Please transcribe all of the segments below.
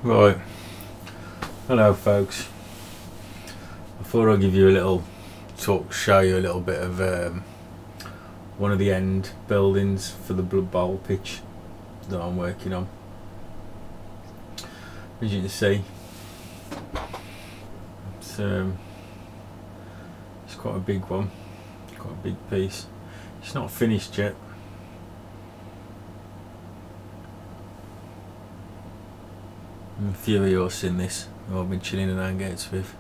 Right, hello folks. I thought I'd give you a little talk, show you a little bit of one of the end buildings for the Blood Bowl pitch that I'm working on. As you can see, it's quite a big one, quite a big piece. It's not finished yet. A few of you have seen this, who I've been chilling and hangouts with,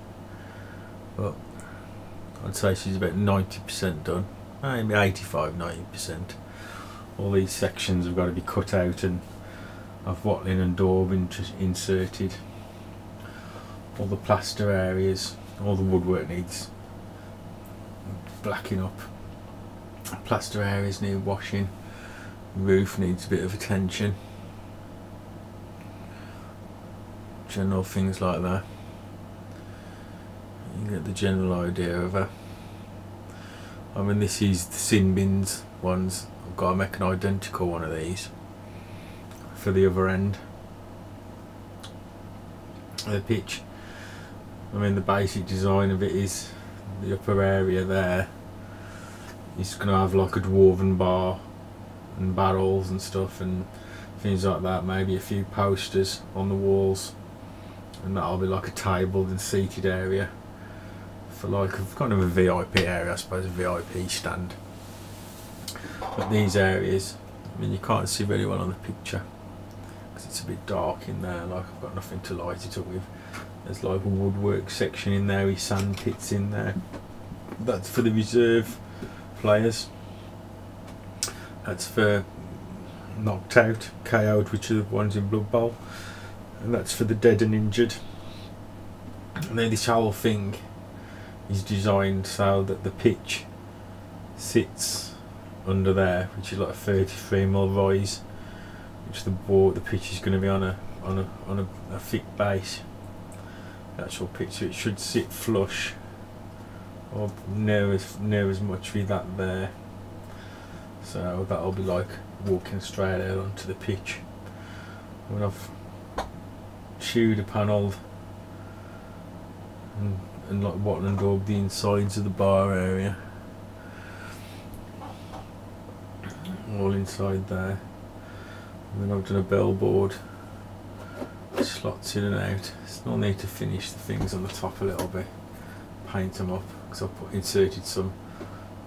but I'd say she's about 90% done, maybe 85–90%. All these sections have got to be cut out and I've watling and daubing just inserted. All the plaster areas, all the woodwork needs blacking up. Plaster areas need washing, roof needs a bit of attention. General things like that. You get the general idea of her. I mean, this is the sin bins ones. I've got to make an identical one of these for the other end of the pitch. I mean, the basic design of it is the upper area there is going to have like a dwarven bar and barrels and stuff and things like that, maybe a few posters on the walls, and that'll be like a tabled and seated area for like kind of a VIP area, I suppose, a VIP stand. But these areas, I mean, you can't see very well on the picture because it's a bit dark in there, like I've got nothing to light it up with. There's like a woodwork section in there with sand pits in there. That's for the reserve players. That's for knocked out, KO'd, which are the ones in Blood Bowl. And that's for the dead and injured. And then this whole thing is designed so that the pitch sits under there, which is like a 33mm rise, which the pitch is going to be on a thick base. The actual pitch, so it should sit flush or near as much with that there. So that'll be like walking straight out onto the pitch. When I've chewed, panelled and like wattle and daub the insides of the bar area, all inside there. And then I've done a bellboard, slots in and out. Still need to finish the things on the top a little bit, paint them up, because I've inserted some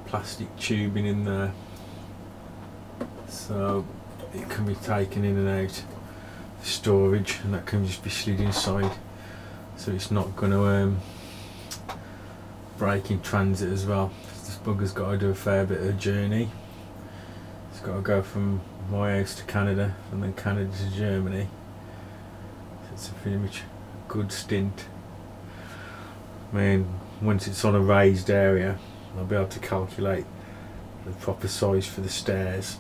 plastic tubing in there so it can be taken in and out for storage, and that can just be slid inside, so it's not going to break in transit as well. This bugger's got to do a fair bit of a journey. It's got to go from my house to Canada and then Canada to Germany, so it's a pretty much good stint. I mean, once it's on a raised area, I'll be able to calculate the proper size for the stairs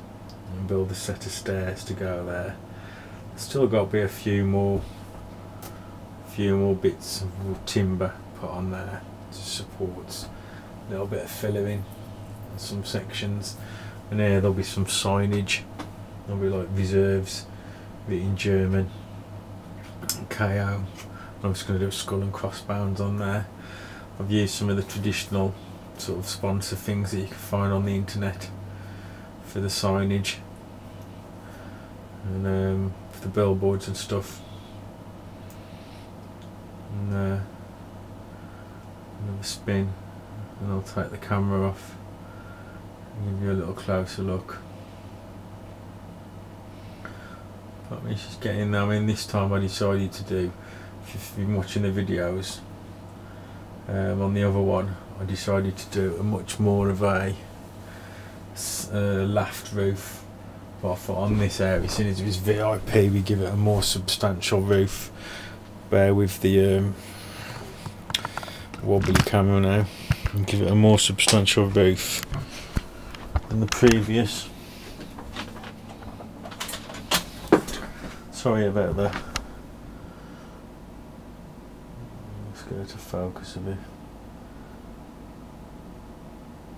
and build a set of stairs to go there. Still got to be a few more bits of timber put on there to support a little bit of fillering in some sections, and there there'll be some signage. There'll be like reserves in German, KO. I'm just going to do a skull and crossbones on there. I've used some of the traditional sort of sponsor things that you can find on the internet for the signage and for the billboards and stuff. And another spin, and I'll take the camera off and give you a little closer look. But I mean, she's getting there. I mean, this time I decided to do, if you've been watching the videos, on the other one I decided to do a much more of a laft roof, but I thought on this area, seeing as it was VIP, we give it a more substantial roof. Bear with the wobbly camera now, and give it a more substantial roof than the previous. Sorry about that. Let's get it to focus a bit.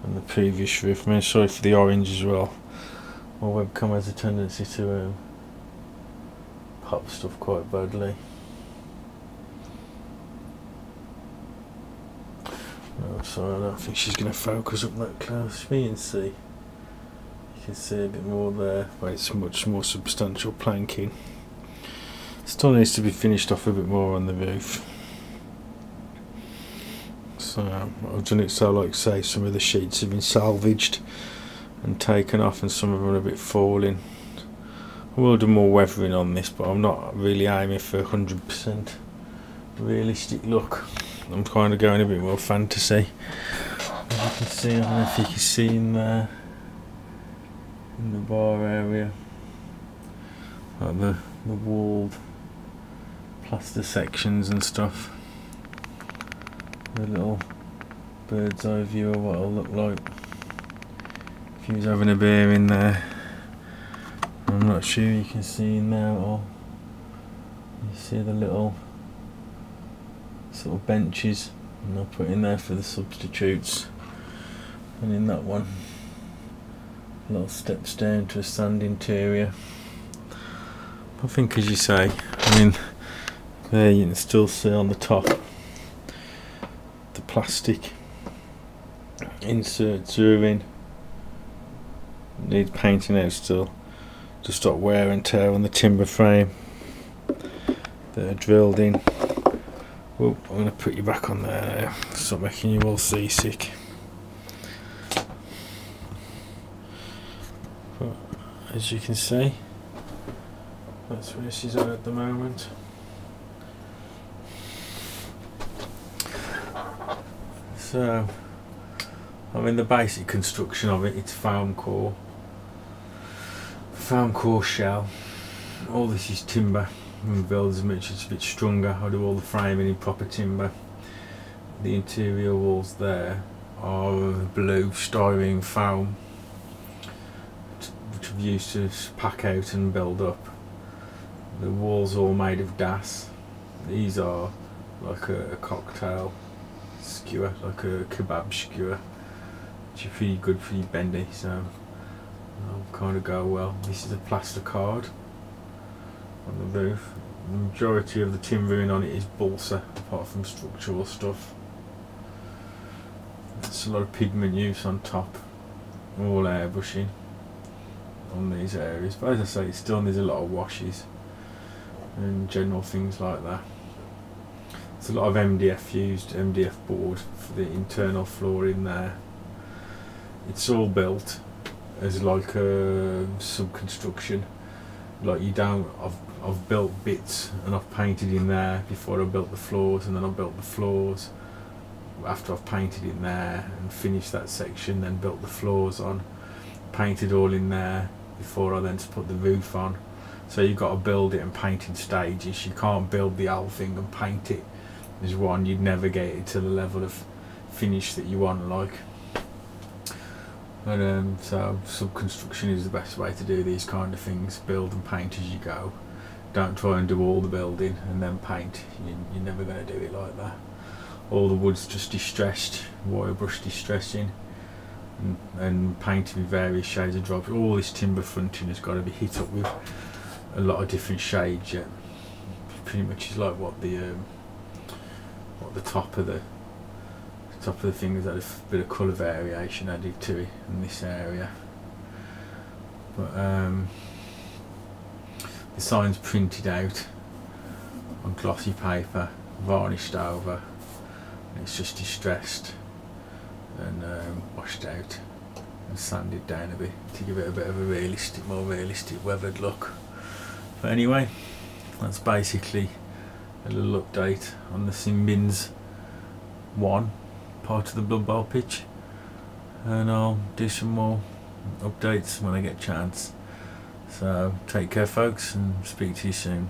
And the previous roof. I mean, sorry for the orange as well. My webcam has a tendency to pop stuff quite badly. So I don't think she's going to focus up that close. Me and see. You can see a bit more there, but it's much more substantial planking. Still needs to be finished off a bit more on the roof. So I've done it so, like say, some of the sheets have been salvaged and taken off, and some of them are a bit falling. I will do more weathering on this, but I'm not really aiming for 100% realistic look. I'm kind of going a bit more fantasy. As you can see, I don't know if you can see in there, in the bar area, like the walled plaster sections and stuff. A little bird's eye view of what it'll look like if you was having a beer in there. I'm not sure you can see in there, or you see the little sort of benches, and I'll put in there for the substitutes. And in that one, little steps down to a sand interior. I think, as you say, I mean, there you can still see on the top the plastic inserts are in. Needs painting out still to stop wear and tear on the timber frame that are drilled in. Oh, I'm going to put you back on there now, stop making you all seasick. But as you can see, that's where she's at the moment. So, I mean, the basic construction of it, it's foam core shell. All this is timber. And build as much, it's a bit stronger. I do all the framing in proper timber. The interior walls there are blue styrene foam, which I've used to pack out and build up. The walls are all made of das. These are like a cocktail skewer, like a kebab skewer, which is pretty good for your bendy, so that'll kind of go well. This is a plaster card on the roof. The majority of the timbering on it is balsa, apart from structural stuff. There's a lot of pigment use on top, all airbrushing on these areas, but as I say, it still needs a lot of washes and general things like that. There's a lot of MDF used, MDF board for the internal flooring there. It's all built as like a sub-construction. Like you don't, I've built bits and I've painted in there before I built the floors, and then I built the floors after I've painted in there and finished that section, then built the floors on, painted all in there before I then put the roof on. So you've got to build it and paint in stages. You can't build the whole thing and paint it as one. You'd never get it to the level of finish that you want, like. But so sub-construction is the best way to do these kind of things. Build and paint as you go. Don't try and do all the building and then paint. You're never going to do it like that. All the wood's just distressed, wire brush distressing, and painting with various shades of drops. All this timber fronting has got to be hit up with a lot of different shades. Yeah, pretty much is like what the top of the thing is, had a bit of colour variation added to it in this area. But the sign's printed out on glossy paper, varnished over, and it's just distressed and washed out and sanded down a bit to give it a bit of a realistic, more realistic weathered look. But anyway, that's basically a little update on the Simbins 1 part of the Blood Bowl pitch, and I'll do some more updates when I get a chance. So take care folks, and speak to you soon.